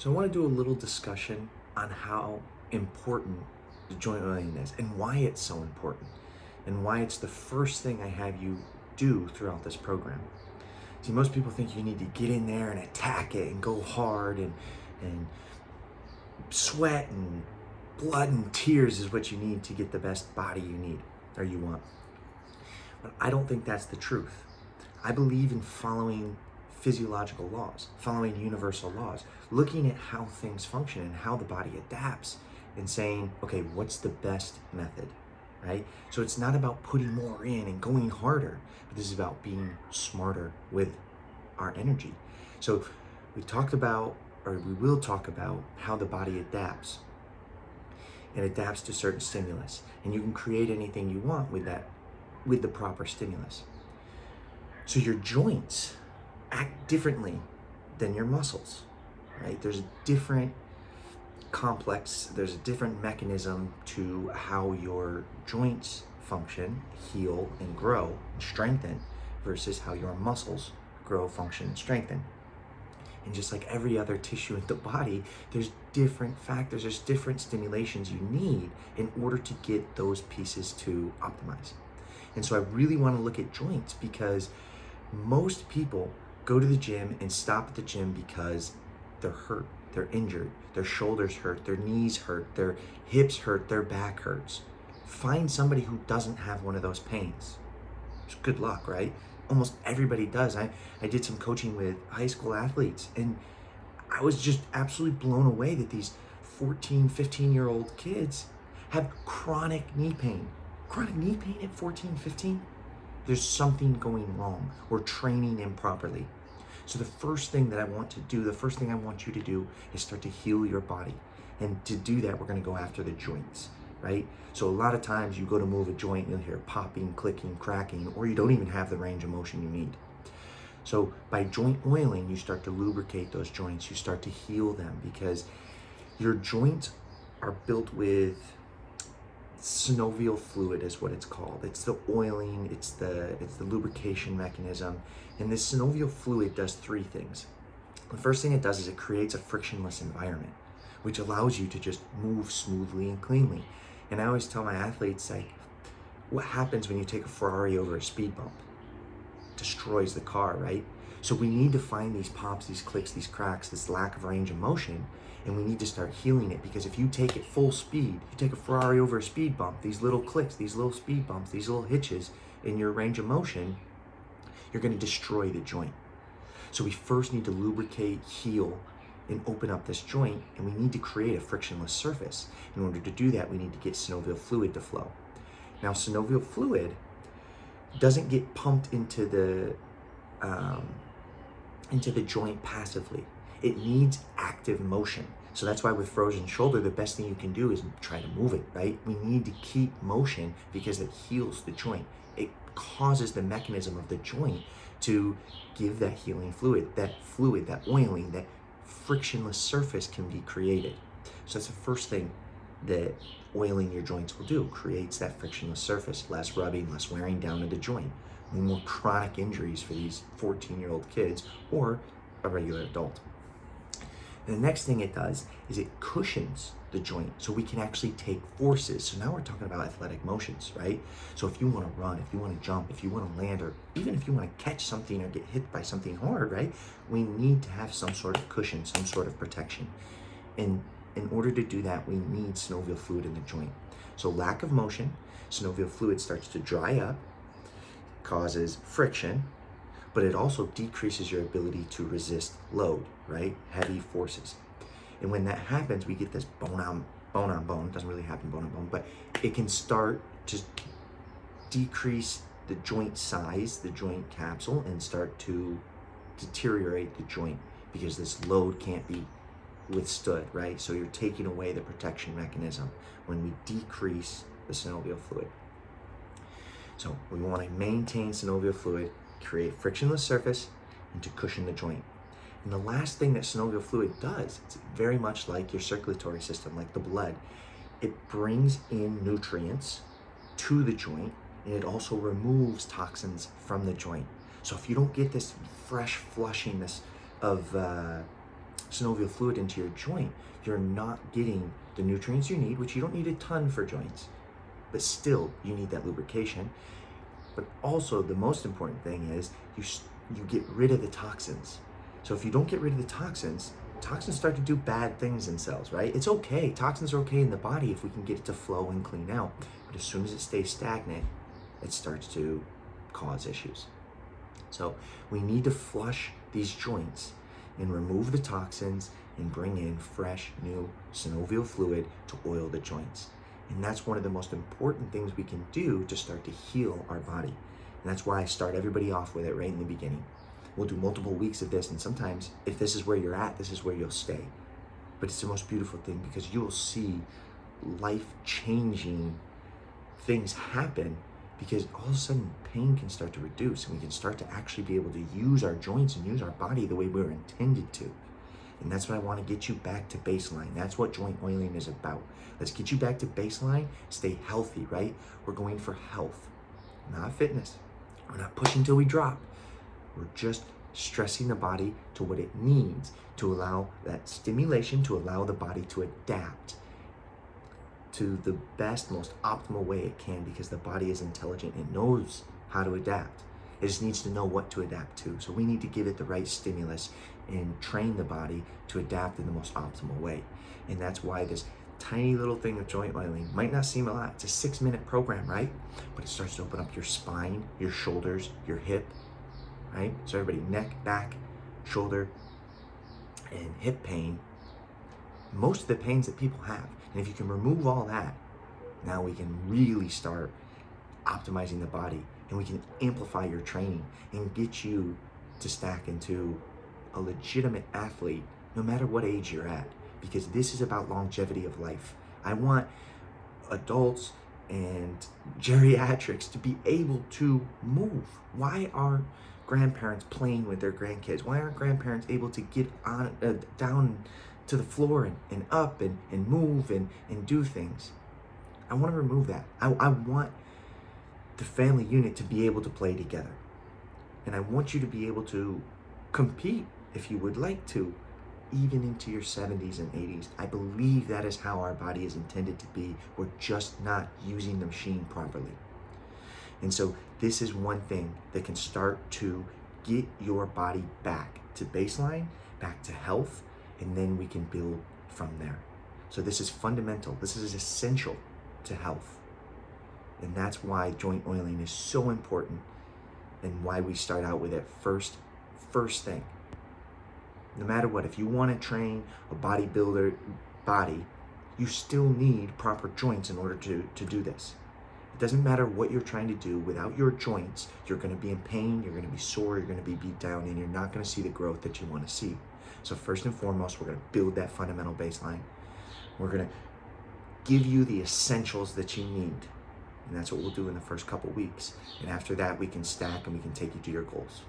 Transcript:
So I want to do a little discussion on how important the joint oiling is and why it's so important and why it's the first thing I have you do throughout this program. See, most people think you need to get in there and attack it and go hard and sweat and blood and tears is what you need to get the best body you need or you want. But I don't think that's the truth. I believe in following physiological laws, following universal laws, looking at how things function and how the body adapts and saying, okay, what's the best method, right? So it's not about putting more in and going harder, but this is about being smarter with our energy. So we talked about, or we will talk about how the body adapts. It adapts to certain stimulus, and you can create anything you want with that, with the proper stimulus. So your joints act differently than your muscles, right? There's a different there's a different mechanism to how your joints function, heal, and grow, and strengthen versus how your muscles grow, function, and strengthen. And just like every other tissue in the body, there's different factors, there's different stimulations you need in order to get those pieces to optimize. And so I really want to look at joints because most people go to the gym and stop at the gym because they're hurt, they're injured, their shoulders hurt, their knees hurt, their hips hurt, their back hurts. Find somebody who doesn't have one of those pains. Just good luck, right? Almost everybody does. I did some coaching with high school athletes and I was just absolutely blown away that these 14, 15-year-old kids have chronic knee pain. Chronic knee pain at 14, 15? There's something going wrong. We're training improperly. So the first thing that I want to do, the first thing I want you to do is start to heal your body. And to do that, we're going to go after the joints, right? So a lot of times you go to move a joint, you'll hear popping, clicking, cracking, or you don't even have the range of motion you need. So by joint oiling, you start to lubricate those joints, you start to heal them because your joints are built with synovial fluid is what it's called. It's the oiling, it's the lubrication mechanism. And this synovial fluid does three things. The first thing it does is it creates a frictionless environment, which allows you to just move smoothly and cleanly. And I always tell my athletes, like, what happens when you take a Ferrari over a speed bump? It destroys the car, right? So we need to find these pops, these clicks, these cracks, this lack of range of motion, and we need to start healing it because if you take it full speed, you take a Ferrari over a speed bump, these little clicks, these little speed bumps, these little hitches in your range of motion, you're going to destroy the joint. So we first need to lubricate, heal, and open up this joint, and we need to create a frictionless surface. In order to do that, we need to get synovial fluid to flow. Now, synovial fluid doesn't get pumped into the joint passively. It needs active motion. So that's why with frozen shoulder, the best thing you can do is try to move it, right? We need to keep motion because it heals the joint. It causes the mechanism of the joint to give that healing fluid, that oiling, that frictionless surface can be created. So that's the first thing that oiling your joints will do, creates that frictionless surface, less rubbing, less wearing down of the joint, no more chronic injuries for these 14-year-old kids or a regular adult. And the next thing it does is it cushions the joint so we can actually take forces. So now we're talking about athletic motions, right? So if you want to run, if you want to jump, if you want to land, or even if you want to catch something or get hit by something hard, right? We need to have some sort of cushion, some sort of protection. And in order to do that, we need synovial fluid in the joint. So lack of motion, synovial fluid starts to dry up, causes friction, but it also decreases your ability to resist load, right? Heavy forces. And when that happens, we get this bone on bone. It doesn't really happen bone on bone, but it can start to decrease the joint size, the joint capsule, and start to deteriorate the joint because this load can't be withstood, right? So you're taking away the protection mechanism when we decrease the synovial fluid. So we want to maintain synovial fluid, create frictionless surface, and to cushion the joint. And the last thing that synovial fluid does, it's very much like your circulatory system, like the blood. It brings in nutrients to the joint, and it also removes toxins from the joint. So if you don't get this fresh flushing of synovial fluid into your joint, you're not getting the nutrients you need, which you don't need a ton for joints, but still you need that lubrication. But also the most important thing is you get rid of the toxins. So if you don't get rid of the toxins start to do bad things in cells, right? It's okay. Toxins are okay in the body if we can get it to flow and clean out. But as soon as it stays stagnant, it starts to cause issues. So we need to flush these joints and remove the toxins and bring in fresh, new synovial fluid to oil the joints. And that's one of the most important things we can do to start to heal our body. And that's why I start everybody off with it right in the beginning. We'll do multiple weeks of this, and sometimes if this is where you're at, this is where you'll stay. But it's the most beautiful thing because you'll see life-changing things happen, because all of a sudden pain can start to reduce and we can start to actually be able to use our joints and use our body the way we were intended to. And that's what I want to get you back to baseline. That's what joint oiling is about. Let's get you back to baseline, stay healthy, right? We're going for health, not fitness. We're not pushing till we drop. We're just stressing the body to what it needs to allow that stimulation, to allow the body to adapt to the best, most optimal way it can, because the body is intelligent. It knows how to adapt. It just needs to know what to adapt to. So we need to give it the right stimulus and train the body to adapt in the most optimal way. And that's why this tiny little thing of joint oiling might not seem a lot. It's a 6-minute program, right? But it starts to open up your spine, your shoulders, your hip, right? So everybody, neck, back, shoulder, and hip pain, most of the pains that people have. And if you can remove all that, now we can really start optimizing the body, and we can amplify your training and get you to stack into a legitimate athlete no matter what age you're at, because this is about longevity of life. I want adults and geriatrics to be able to move. Why aren't grandparents playing with their grandkids? Why aren't grandparents able to get on down to the floor and up and move and do things? I want to remove that. I want the family unit to be able to play together. And I want you to be able to compete if you would like to, even into your 70s and 80s. I believe that is how our body is intended to be. We're just not using the machine properly. And so this is one thing that can start to get your body back to baseline, back to health, and then we can build from there. So this is fundamental. This is essential to health. And that's why joint oiling is so important, and why we start out with it first thing. No matter what, if you want to train a bodybuilder body, you still need proper joints in order to do this. It doesn't matter what you're trying to do. Without your joints, you're going to be in pain, you're going to be sore, you're going to be beat down, and you're not going to see the growth that you want to see. So first and foremost, we're going to build that fundamental baseline. We're going to give you the essentials that you need. And that's what we'll do in the first couple weeks. And after that, we can stack and we can take you to your goals.